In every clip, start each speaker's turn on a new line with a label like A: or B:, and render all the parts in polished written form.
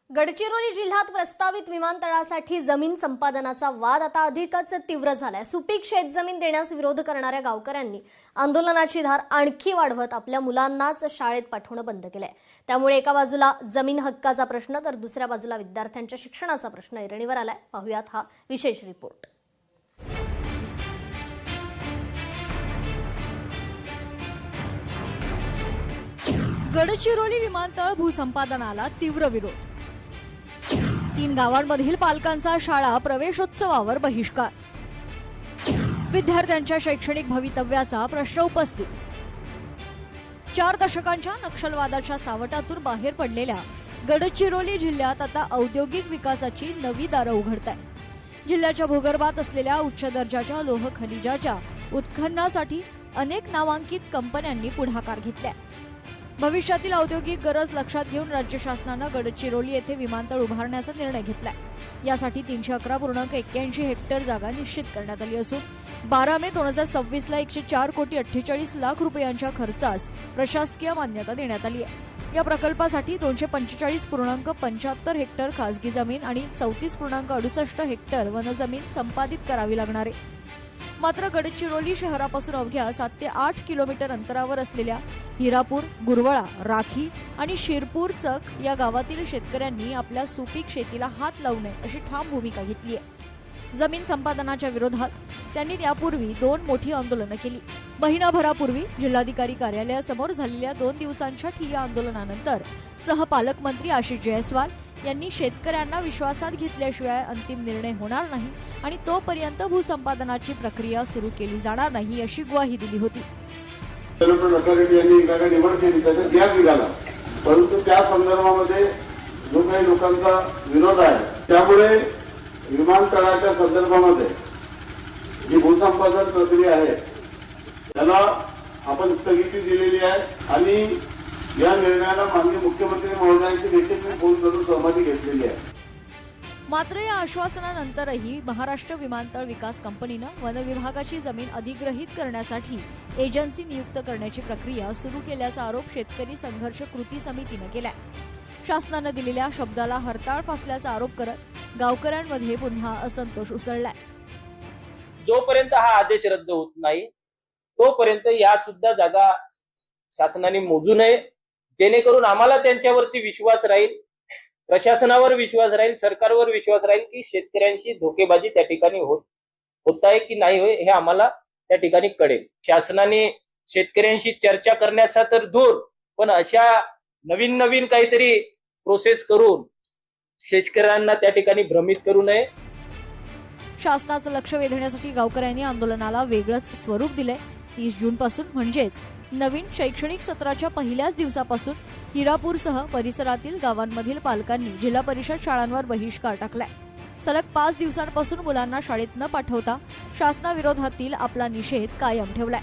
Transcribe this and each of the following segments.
A: गडचिरोली जिल्ह्यात प्रस्तावित विमानतळासाठी जमीन संपादनाचा वाद आता अधिकच तीव्र झालाय। सुपीक शेतजमीन देण्यास विरोध करणाऱ्या गावकऱ्यांनी आंदोलनाची धार आणखी वाढवत आपल्या मुलांनाच शाळेत पाठवणं बंद केलंय। त्यामुळे एका बाजूला जमीन हक्काचा प्रश्न तर दुसऱ्या बाजूला विद्यार्थ्यांच्या शिक्षणाचा प्रश्न ऐरणीवर आलाय। पाहूयात हा विशेष रिपोर्ट।
B: गडचिरोली विमानतळ भूसंपादनाला तीव्र विरोध। 3 गावांमधील पालकांचा शाळा प्रवेशोत्सवावर बहिष्कार। विद्यार्थ्यांच्या शैक्षणिक भवितव्याचा प्रश्न उपस्थित। 4 दशकांच्या नक्षलवादाच्या सावटातून बाहेर पडलेल्या गडचिरोली जिल्ह्यात आता औद्योगिक विकासाची नवी दारं उघडतायत। जिल्ह्याच्या भूगर्भात असलेल्या उच्च दर्जाच्या लोह खनिजाच्या उत्खननासाठी अनेक नामांकित कंपन्यांनी पुढाकार घेतलाय। भविष्यातील औद्योगिक गरज लक्षात घेऊन राज्य शासनानं गडचिरोली येथे विमानतळ उभारण्याचा निर्णय घेतलाय। यासाठी 311.81 हेक्टर जागा निश्चित करण्यात आली असून 12 मे 2026 ला 104 कोटी 48 लाख रुपयांच्या खर्चास प्रशासकीय मान्यता देण्यात आली आहे। या प्रकल्पासाठी 245.75 हेक्टर खासगी जमीन आणि 34.68 हेक्टर वनजमीन संपादित करावी लागणार आहे। मात्र गडचिरोली शहरापासून अवघ्या 7 ते 8 किलोमीटर अंतरावर असलेल्या हिरापूर, गुरवळा, राखी आणि शिरपूर चक या गावातील शेतकऱ्यांनी आपल्या सुपीक शेतीला हात लावू नये अशी ठाम भूमिका घेतली आहे। जमीन संपादनाच्या विरोधात त्यांनी यापूर्वी 2 मोठी आंदोलनं केली। महिनाभरापूर्वी जिल्हाधिकारी कार्यालयासमोर झालेल्या 2 दिवसांच्या ठिय्या आंदोलनानंतर सहपालकमंत्री आशिष जयस्वाल यांनी शेतकऱ्यांना विश्वासात घेतल्याशिवाय अंतिम निर्णय होणार नाही आणि तोपर्यंत भूसंपादनाची प्रक्रिया सुरू केली जाणार नाही अशी ग्वाही दिली होती।
C: परंतु त्या संदर्भामध्ये जो काही लोकांचा विरोध आहे त्यामुळे विमानतळाच्या संदर्भामध्ये जी भूसंपादन प्रक्रिया आहे त्याला आपण स्थगिती दिलेली आहे आणि या निर्णयाला माननीय मुख्यमंत्री महोदयांची देखील मी फोन करून सहमती घेतलेली आहे।
B: मात्र या आश्वासनानंतरही महाराष्ट्र विमानतळ विकास कंपनीनं वन विभागाची जमीन अधिग्रहित करण्यासाठी एजन्सी नियुक्त करण्याची प्रक्रिया सुरू केल्याचा आरोप शेतकरी संघर्ष कृती समितीनं केलाय। शासनानं दिलेल्या शब्दाला हरताळ फासल्याचा आरोप करत गावकऱ्यांमध्ये पुन्हा असंतोष उसळलाय।
D: जोपर्यंत हा आदेश रद्द होत नाही तोपर्यंत या सुद्धा जागा शासनाने मोजू नये, जेणेकरून आम्हाला त्यांच्यावरती विश्वास राहील, प्रशासनावर विश्वास राहील, सरकारवर विश्वास राहील की शेतकऱ्यांची धोकेबाजी त्या ठिकाणी होत आहे की नाही होय हे आम्हाला त्या ठिकाणी कळेल। शासनाने शेतकऱ्यांशी चर्चा करण्याचा तर दूर, पण अशा नवीन काहीतरी प्रोसेस करून शेतकऱ्यांना त्या ठिकाणी भ्रमित करू नये।
B: शासनाचं लक्ष वेधण्यासाठी गावकऱ्यांनी आंदोलनाला वेगळंच स्वरूप दिलंय। 30 जून पासून म्हणजेच नवीन शैक्षणिक सत्राच्या पहिल्याच दिवसापासून हिरापूरसह परिसरातील गावांमधील पालकांनी जिल्हा परिषद शाळांवर बहिष्कार टाकलाय। सलग 5 दिवसांपासून मुलांना शाळेत न पाठवता शासनाविरोधातील आपला निषेध कायम ठेवलाय।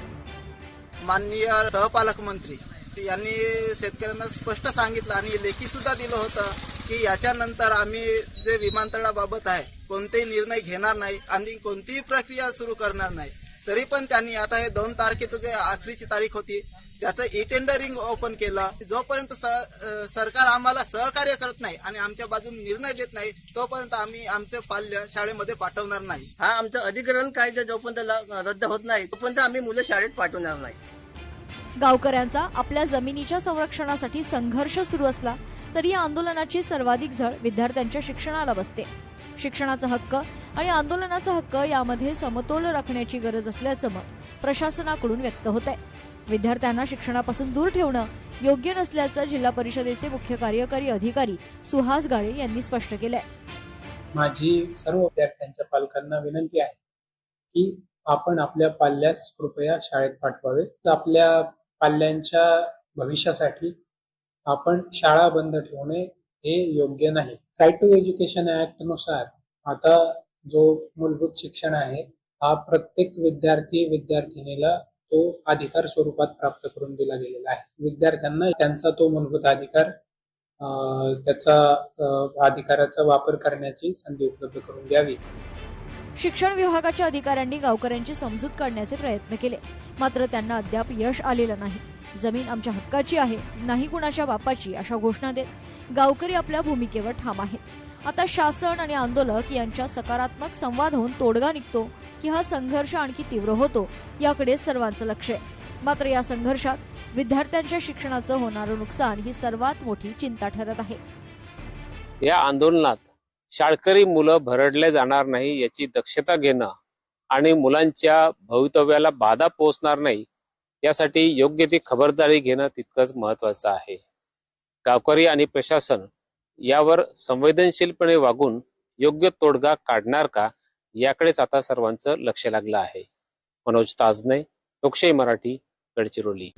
E: माननीय सहपालकमंत्री यांनी शेतकऱ्यांना स्पष्ट सांगितलं आणि लेखी सुद्धा दिलं होतं की याच्यानंतर आम्ही जे विमानतळाबाबत आहे कोणतेही निर्णय घेणार नाही आणि कोणतीही प्रक्रिया सुरू करणार नाही। तरी पण त्यांनी आता हे 2 तारखेचं जे आखरीची तारीख होती त्याचं ई-टेंडरिंग ओपन केलं। जोपर्यंत सरकार आम्हाला सहकार्य करत नाही आणि आमच्या बाजूने निर्णय देत नाही तोपर्यंत आम्ही आमचे पाल्य शाळेमध्ये पाठवणार नाही।
F: हा आमचं अधिग्रहण कायदा जोपर्यंत रद्द होत नाही तोपर्यंत आम्ही मुलं शाळेत पाठवणार नाही।
B: गावकऱ्यांचा आपल्या जमिनीच्या संरक्षणासाठी संघर्ष सुरू असला तरी या आंदोलनाची सर्वाधिक झळ विद्यार्थ्यांच्या शिक्षणाला बसते। शिक्षणाचा हक्क आणि आंदोलनाचा हक्क यामध्ये समतोल राखण्याची गरज असल्याचं मत प्रशासनाकडून व्यक्त होत आहे। विद्यार्थ्यांना शिक्षणापासून दूर ठेवणं योग्य नसल्याचं जिल्हा परिषदेचे मुख्य कार्यकारी अधिकारी सुहास गाळे यांनी स्पष्ट केलंय।
G: माझी सर्व विद्यार्थ्यांच्या पालकांना विनंती आहे की आपण आपल्या पाल्यास कृपया शाळेत पाठवावे। आपल्या पाल्यांच्या भविष्यासाठी आपण शाळा बंद ठेवणे हे योग्य नाही। राईट टू एज्युकेशन ऍक्ट नुसार आता जो मूलभूत शिक्षण आहे हा प्रत्येक विद्यार्थीनीला तो अधिकार स्वरूपात प्राप्त करून दिला गेलेला आहे। विद्यार्थ्यांना त्यांचा तो मूलभूत अधिकार त्याचा अधिकाराचा वापर करण्याची संधी उपलब्ध करून द्यावी।
B: शिक्षण विभागाच्या अधिकाऱ्यांनी गावकऱ्यांची समजूत काढण्याचे प्रयत्न केले, मात्र त्यांना अद्याप यश आलेलं नाही। जमीन आमच्या हक्काची आहे, नाही कुणाच्या बापाची अशा घोषणा देत गावकरी आपल्या भूमिकेवर ठाम आहेत। आता शासन आणि आंदोलक यांच्या सकारात्मक संवाद होऊन तोडगा निघतो की हा संघर्ष आणखी तीव्र होतो, याकडे सर्वांचं लक्ष आहे। मात्र या संघर्षात विद्यार्थ्यांच्या शिक्षणाचं होणारं नुकसान ही सर्वात मोठी चिंता ठरत आहे।
H: या आंदोलनात शाळकरी मुलं भरडले जाणार नाही याची दक्षता घेणं आणि मुलांच्या भवितव्याला बाधा पोहोचणार नाही यासाठी योग्य ती खबरदारी घेणं तितकंच महत्वाचं आहे। गावकरी आणि प्रशासन यावर संवेदनशीलपणे वागून योग्य तोडगा काढणार का याकडेच आता सर्वांचं लक्ष लागलं आहे। मनोज ताजने, लोकशाही मराठी, गडचिरोली।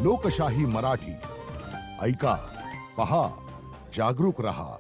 I: लोकशाही मराठी, ऐका, पहा, जागरूक रहा।